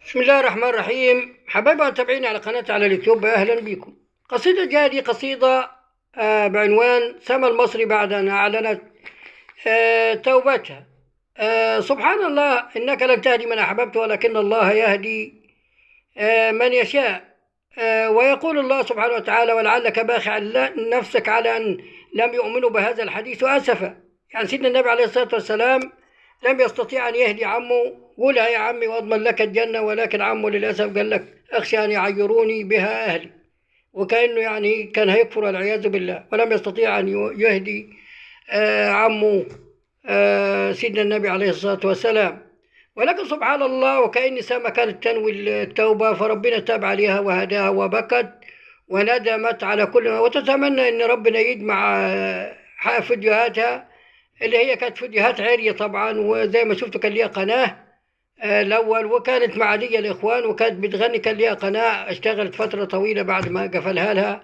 بسم الله الرحمن الرحيم. حبايبي متابعين على قناتي على اليوتيوب، أهلا بكم. قصيدة جادي قصيدة بعنوان سما المصري بعد أن أعلنت توبتها. سبحان الله، إنك لن تهدي من أحببت ولكن الله يهدي من يشاء. ويقول الله سبحانه وتعالى: ولعلك باخع نفسك على أن لم يؤمنوا بهذا الحديث أسفا. يعني سيدنا النبي عليه الصلاة والسلام لم يستطيع أن يهدي عمه، قولها يا عمي وأضمن لك الجنة، ولكن عمه للأسف قال لك: أخشى أن يعيروني بها أهلي، وكأنه يعني كان هيكفر والعياذ بالله، ولم يستطيع أن يهدي عمه سيدنا النبي عليه الصلاة والسلام. ولكن سبحان الله، وكأن سما كانت تنوي التوبة، فربنا تاب عليها وهداها وبكت وندمت على كل ما، وتتمنى أن ربنا يجمع فيديوهاتها اللي هي كانت فيديوهات عرية طبعا. وزي ما شفتوا كان ليها قناة الأول، وكانت معادية الإخوان، وكانت بتغني. كان ليها قناة اشتغلت فترة طويلة بعد ما قفلها لها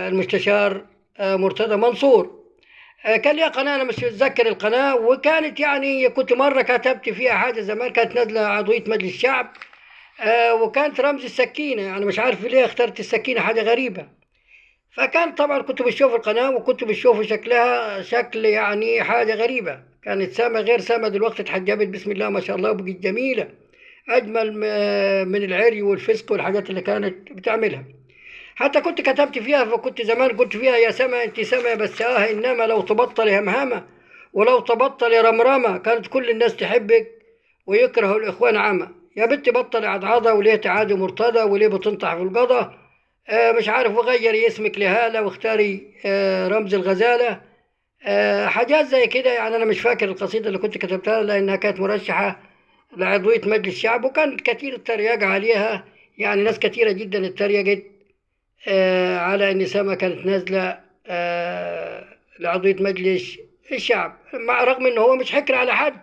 المستشار مرتضى منصور. كان ليها قناة، أنا مش متذكر القناة، وكانت يعني كنت مرة كتبت فيها حاجة زمان، كانت نازلة عضوية مجلس الشعب، وكانت رمز السكينة. يعني مش عارف ليه اخترت السكينة، حاجة غريبة. فكان طبعا كنت بشوف القناة، وكنت بشوف شكلها شكل يعني حاجة غريبة. كانت سما غير سما دلوقتي، اتحجبت بسم الله ما شاء الله وبقت جميلة، أجمل من العري والفسق والحاجات اللي كانت بتعملها. حتى كنت كتبت فيها، فكنت زمان قلت فيها: يا سما انت سما بس انما لو تبطل همهمة ولو تبطل رمرمة كانت كل الناس تحبك ويكرهوا الإخوان عامة. يا بنت بطل عضعضة، وليه تعادي مرتضى، وليه بتنطح في القضا، مش عارف، وغيري اسمك لهالة واختاري رمز الغزالة، حاجات زي كده. يعني أنا مش فاكر القصيدة اللي كنت كتبتها، لأنها كانت مرشحة لعضوية مجلس الشعب، وكان كثير التريقة عليها. يعني ناس كثيرة جدا اتريقت على أن سما كانت نازلة لعضوية مجلس الشعب، مع رغم أنه هو مش حكر على حد،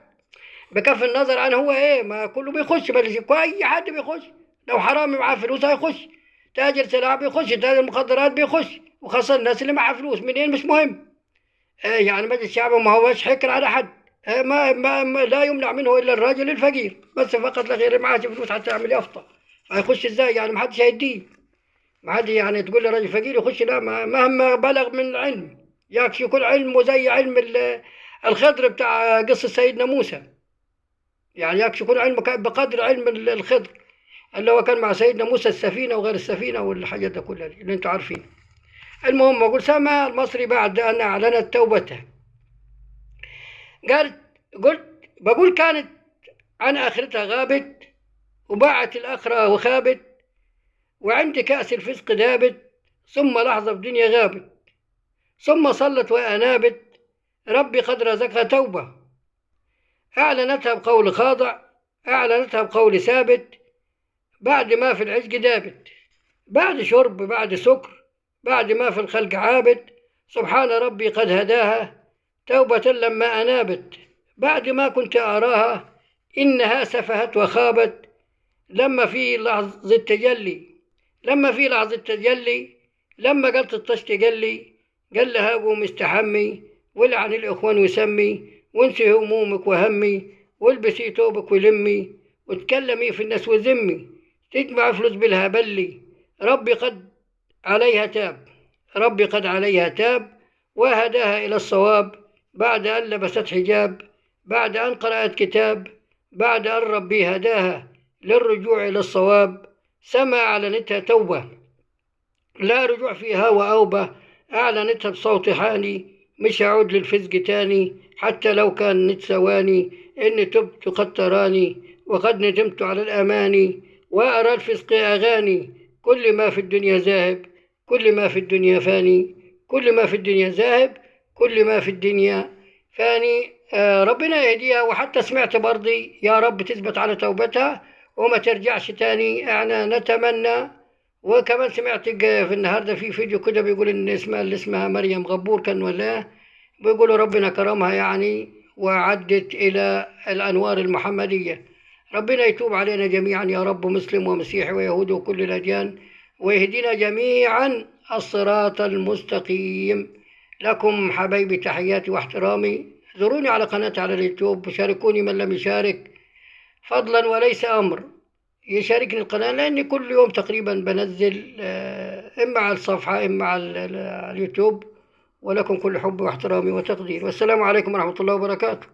بكف النظر عن هو إيه، ما كله بيخش مجلس، أي حد بيخش. لو حرامي معاه فلوس هيخش، تاجر سلاح بيخش، تاجر مخدرات بيخش، وخاصة الناس اللي معها فلوس منين مش مهم. يعني مجلس الشعب ما هوش حكر على حد. ما لا يمنع منه إلا الراجل الفقير بس، فقط لا غير، معاه فلوس حتى يعمل يافطة. هيخش إزاي؟ يعني ما حدش هيديه. ما حد يعني تقول لي راجل فقير يخش؟ لا، مهما بلغ من العلم يكفي يكون علمه زي علم الخضر بتاع قصة سيدنا موسى. يعني يكفي يكون علمه بقدر علم الخضر اللي هو كان مع سيدنا موسى، السفينة وغير السفينة والحاجات ده كلها اللي انتوا عارفين. المهم، أقول سما المصري بعد أن أعلنت توبته، قالت قلت بقول كانت عن آخرتها غابت، وباعت الآخرة وخابت، وعند كأس الفسق دابت، ثم لحظة في دنيا غابت، ثم صلت وأنابت، ربي قد رزقها توبة، أعلنتها بقول خاضع، أعلنتها بقول ثابت، بعد ما في العشق دابت، بعد شرب بعد سكر، بعد ما في الخلق عابد، سبحان ربي قد هداها توبة لما أنابت، بعد ما كنت أراها إنها سفهت وخابت، لما في لحظة التجلي، لما في لحظة التجلي، لما قلت الطش تجلي، قال لها قوم استحمي ولعن الإخوان وسمي، وانسي همومك وهمي، والبسي توبك ولمي، وتكلمي في الناس وذمي، تجمع فلوس بالهبلي، ربي قد عليها تاب، ربي قد عليها تاب، وهداها إلى الصواب، بعد أن لبست حجاب، بعد أن قرأت كتاب، بعد أن ربي هداها للرجوع إلى الصواب، سما أعلنتها توبة لا رجوع فيها وأوبة، أعلنتها بصوت حاني، مش هعود للفزق تاني، حتى لو كان نتسواني، إني تبت قد تراني، وقد ندمت على الأماني، وأرى الفسق أغاني، كل ما في الدنيا ذاهب، كل ما في الدنيا فاني، كل ما في الدنيا ذاهب، كل ما في الدنيا فاني. ربنا يهديها. وحتى سمعت برضي يا رب تثبت على توبتها وما ترجعش تاني، احنا نتمنى. وكمان سمعت في النهارده في فيديو كده بيقول ان اللي اسمها مريم غبور كان ولا، بيقولوا ربنا كرمها يعني وعدت الى الانوار المحمديه. ربنا يتوب علينا جميعا يا رب، مسلم ومسيحي ويهودي وكل الاديان، ويهدينا جميعا الصراط المستقيم. لكم حبايبي تحياتي واحترامي، زوروني على قناتي على اليوتيوب، وشاركوني من لم يشارك، فضلا وليس أمر يشاركني القناة، لأني كل يوم تقريبا بنزل إما على الصفحة إما على اليوتيوب. ولكم كل حب واحترامي وتقدير، والسلام عليكم ورحمة الله وبركاته.